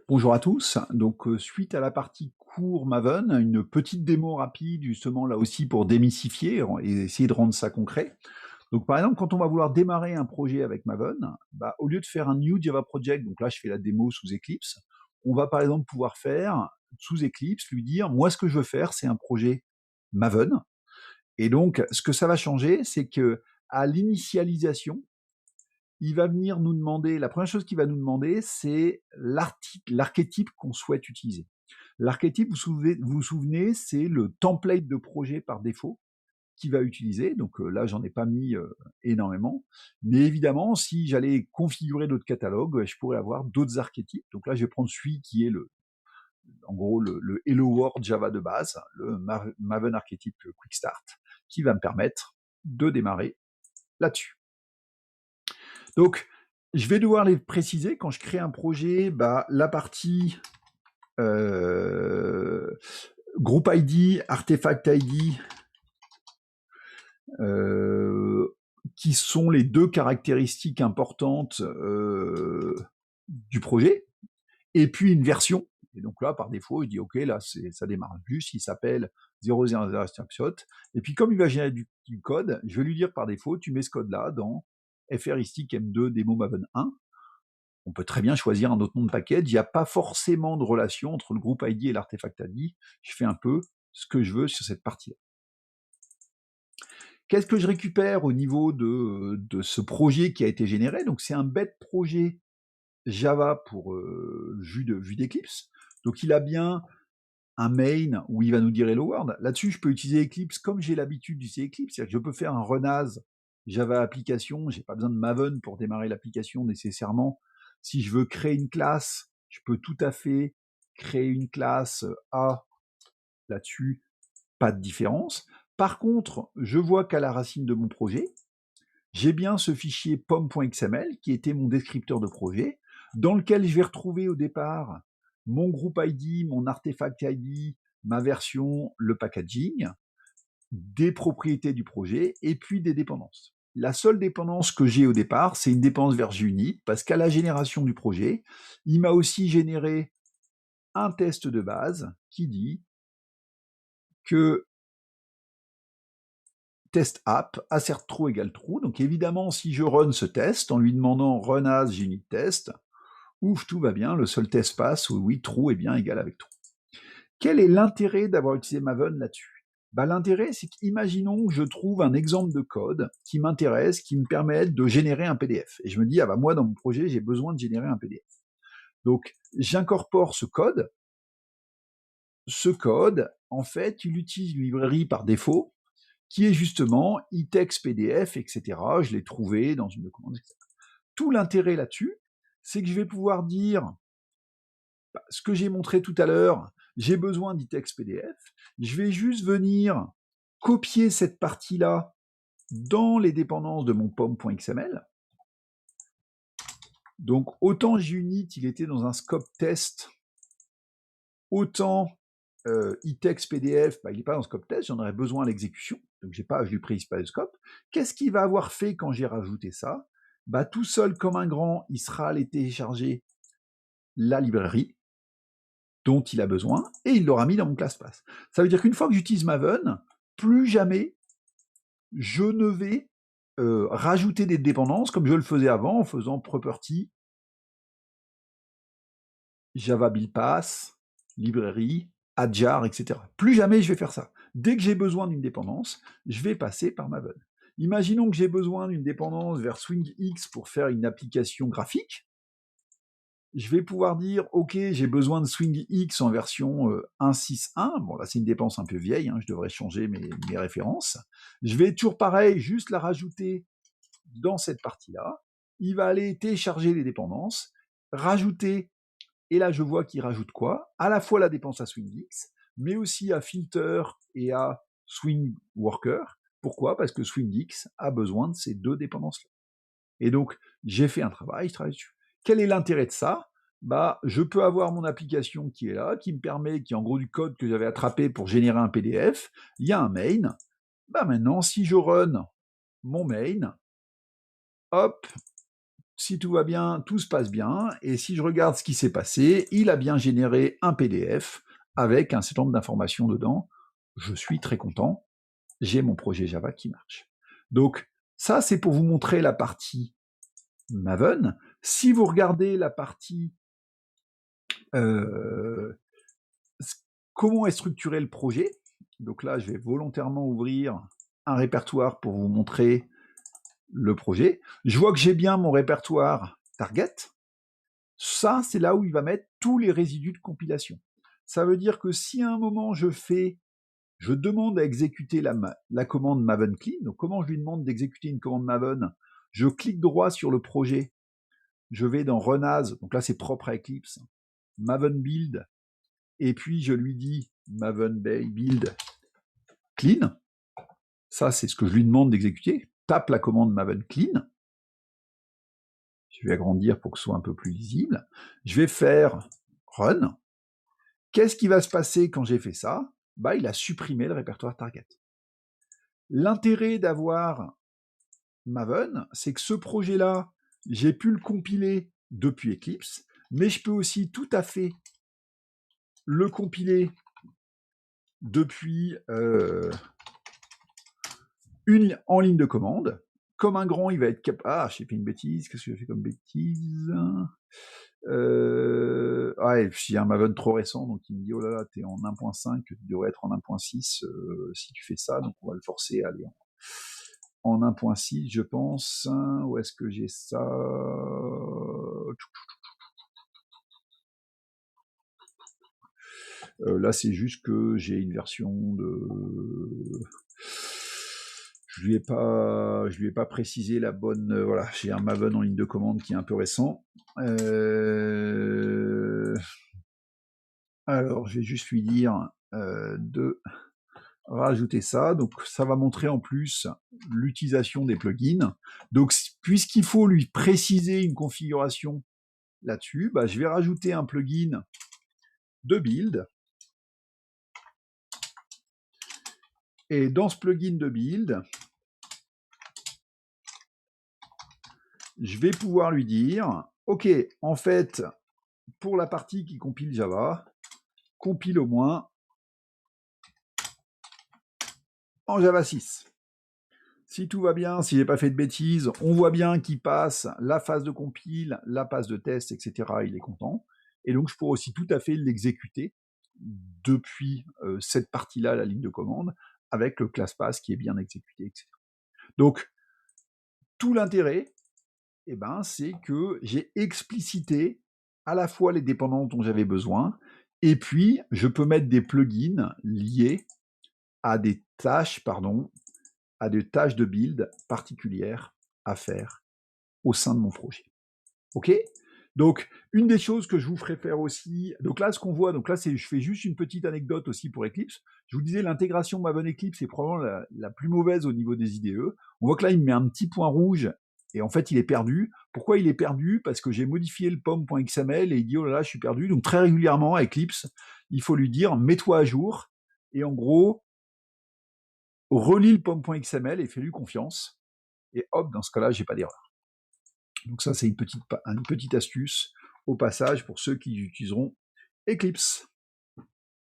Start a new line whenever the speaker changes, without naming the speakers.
Bonjour à tous. Donc, suite à la partie cours Maven, une petite démo rapide justement là aussi pour démystifier et essayer de rendre ça concret. Donc par exemple, quand on va vouloir démarrer un projet avec Maven, bah, au lieu de faire un new Java project, donc là je fais la démo sous Eclipse, on va par exemple pouvoir faire sous Eclipse, lui dire moi ce que je veux faire c'est un projet Maven. Et donc ce que ça va changer, c'est que à l'initialisation, il va venir nous demander, la première chose qu'il va nous demander, c'est l'archétype qu'on souhaite utiliser. L'archétype, vous souvenez, c'est le template de projet par défaut qu'il va utiliser. Donc là, j'en ai pas mis énormément. Mais évidemment, si j'allais configurer d'autres catalogues, je pourrais avoir d'autres archétypes. Donc là, je vais prendre celui qui est en gros, le Hello World Java de base, le Maven Archetype Quick Start, qui va me permettre de démarrer là-dessus. Donc, je vais devoir les préciser quand je crée un projet, bah, la partie group ID, artefact ID, qui sont les deux caractéristiques importantes du projet, et puis une version. Et donc là, par défaut, je dis OK, là, ça démarre juste, il s'appelle 000 snapshot. Et puis comme il va générer du code, je vais lui dire par défaut, tu mets ce code-là dans FRistic M2 Demo Maven 1. On peut très bien choisir un autre nom de package. Il n'y a pas forcément de relation entre le groupe ID et l'artefact ID. Je fais un peu ce que je veux sur cette partie-là. Qu'est-ce que je récupère au niveau de ce projet qui a été généré? Donc c'est un bête projet Java pour vue d'Eclipse. Donc il a bien un main où il va nous dire Hello World. Là-dessus, je peux utiliser Eclipse comme j'ai l'habitude d'utiliser Eclipse. C'est-à-dire que je peux faire un runAs Java application. Je n'ai pas besoin de Maven pour démarrer l'application nécessairement. Si je veux créer une classe, je peux tout à fait créer une classe A là-dessus, pas de différence. Par contre, je vois qu'à la racine de mon projet, j'ai bien ce fichier pom.xml qui était mon descripteur de projet, dans lequel je vais retrouver au départ mon groupe ID, mon artefact ID, ma version, le packaging, des propriétés du projet et puis des dépendances. La seule dépendance que j'ai au départ, c'est une dépendance version unit, parce qu'à la génération du projet, il m'a aussi généré un test de base qui dit que test app assert true égale true. Donc évidemment, si je run ce test en lui demandant run as unit test, ouf, tout va bien, le seul test passe, oui, true est bien égal avec true. Quel est l'intérêt d'avoir utilisé Maven là-dessus? Bah, l'intérêt, c'est qu'imaginons que je trouve un exemple de code qui m'intéresse, qui me permet de générer un PDF. Et je me dis, ah bah moi, dans mon projet, j'ai besoin de générer un PDF. Donc, j'incorpore ce code. Ce code, en fait, il utilise une librairie par défaut qui est justement itex PDF, etc. Je l'ai trouvé dans une commande, etc. Tout l'intérêt là-dessus, c'est que je vais pouvoir dire ce que j'ai montré tout à l'heure, j'ai besoin d'itex PDF, je vais juste venir copier cette partie-là dans les dépendances de mon pom.xml. Donc autant JUnit, il était dans un scope test, autant itex PDF, bah, il n'est pas dans le scope test, j'en aurais besoin à l'exécution, donc je lui précise pas le scope. Qu'est-ce qu'il va avoir fait quand j'ai rajouté ça? Bah, tout seul comme un grand, il sera allé télécharger la librairie dont il a besoin, et il l'aura mis dans mon ClassPass. Ça veut dire qu'une fois que j'utilise Maven, plus jamais je ne vais rajouter des dépendances comme je le faisais avant en faisant property, Java Build Pass, librairie, adjar, etc. Plus jamais je vais faire ça. Dès que j'ai besoin d'une dépendance, je vais passer par Maven. Imaginons que j'ai besoin d'une dépendance vers SwingX pour faire une application graphique. Je vais pouvoir dire, OK, j'ai besoin de SwingX en version 1.6.1. Bon, là, c'est une dépense un peu vieille, hein, je devrais changer mes références. Je vais toujours pareil, juste la rajouter dans cette partie-là. Il va aller télécharger les dépendances, rajouter, et là, je vois qu'il rajoute quoi? À la fois la dépense à SwingX, mais aussi à Filter et à SwingWorker. Pourquoi? Parce que SwingX a besoin de ces deux dépendances-là. Et donc, j'ai fait un travail, je travaille dessus. Quel est l'intérêt de ça? Bah, je peux avoir mon application qui est là, qui me permet, qui est en gros du code que j'avais attrapé pour générer un PDF. Il y a un main. Bah maintenant, si je run mon main, hop, si tout va bien, tout se passe bien, et si je regarde ce qui s'est passé, il a bien généré un PDF avec un certain nombre d'informations dedans. Je suis très content, j'ai mon projet Java qui marche. Donc ça, c'est pour vous montrer la partie Maven. Si vous regardez la partie comment est structuré le projet, donc là, je vais volontairement ouvrir un répertoire pour vous montrer le projet. Je vois que j'ai bien mon répertoire target. Ça, c'est là où il va mettre tous les résidus de compilation. Ça veut dire que si à un moment je demande à exécuter la commande Maven clean, donc comment je lui demande d'exécuter une commande Maven, je clique droit sur le projet, je vais dans Run As, donc là c'est propre à Eclipse, Maven build, et puis je lui dis Maven build clean, ça c'est ce que je lui demande d'exécuter, tape la commande Maven clean, je vais agrandir pour que ce soit un peu plus lisible, je vais faire Run. Qu'est-ce qui va se passer quand j'ai fait ça? Bah, il a supprimé le répertoire target. L'intérêt d'avoir Maven, c'est que ce projet-là, j'ai pu le compiler depuis Eclipse, mais je peux aussi tout à fait le compiler depuis en ligne de commande. Comme un grand, il va être capable... Ah, j'ai fait une bêtise. Qu'est-ce que j'ai fait comme bêtise? Ouais, puis il y a un Maven trop récent, donc il me dit, oh là là, t'es en 1.5, tu devrais être en 1.6 si tu fais ça, donc on va le forcer à aller en 1.6, je pense. Où est-ce que j'ai ça? Là, c'est juste que j'ai une version de... Je lui ai pas précisé la bonne... voilà, j'ai un Maven en ligne de commande qui est un peu récent. Alors, je vais juste lui dire de rajouter ça. Donc, ça va montrer en plus l'utilisation des plugins. Donc, puisqu'il faut lui préciser une configuration là-dessus, bah, je vais rajouter un plugin de build. Et dans ce plugin de build, je vais pouvoir lui dire, OK, en fait, pour la partie qui compile Java, compile au moins en Java 6. Si tout va bien, si j'ai pas fait de bêtises, on voit bien qu'il passe la phase de compile, la phase de test, etc. Il est content. Et donc, je pourrais aussi tout à fait l'exécuter depuis cette partie-là, la ligne de commande, avec le class pass qui est bien exécuté, etc. Donc, tout l'intérêt, eh ben, c'est que j'ai explicité à la fois les dépendances dont j'avais besoin, et puis je peux mettre des plugins liés à des tâches, à des tâches de build particulières à faire au sein de mon projet. OK? Donc, une des choses que je vous ferai faire aussi, donc là, ce qu'on voit, donc là, je fais juste une petite anecdote aussi pour Eclipse. Je vous disais, l'intégration Maven Eclipse est probablement la plus mauvaise au niveau des IDE. On voit que là, il me met un petit point rouge et en fait, il est perdu. Pourquoi il est perdu? Parce que j'ai modifié le pom.xml et il dit, oh là là, je suis perdu. Donc, très régulièrement, à Eclipse, il faut lui dire, mets-toi à jour. Et en gros, relis le pom.xml et fais-lui confiance. Et hop, dans ce cas-là, j'ai pas d'erreur. Donc ça, c'est une petite astuce au passage pour ceux qui utiliseront Eclipse.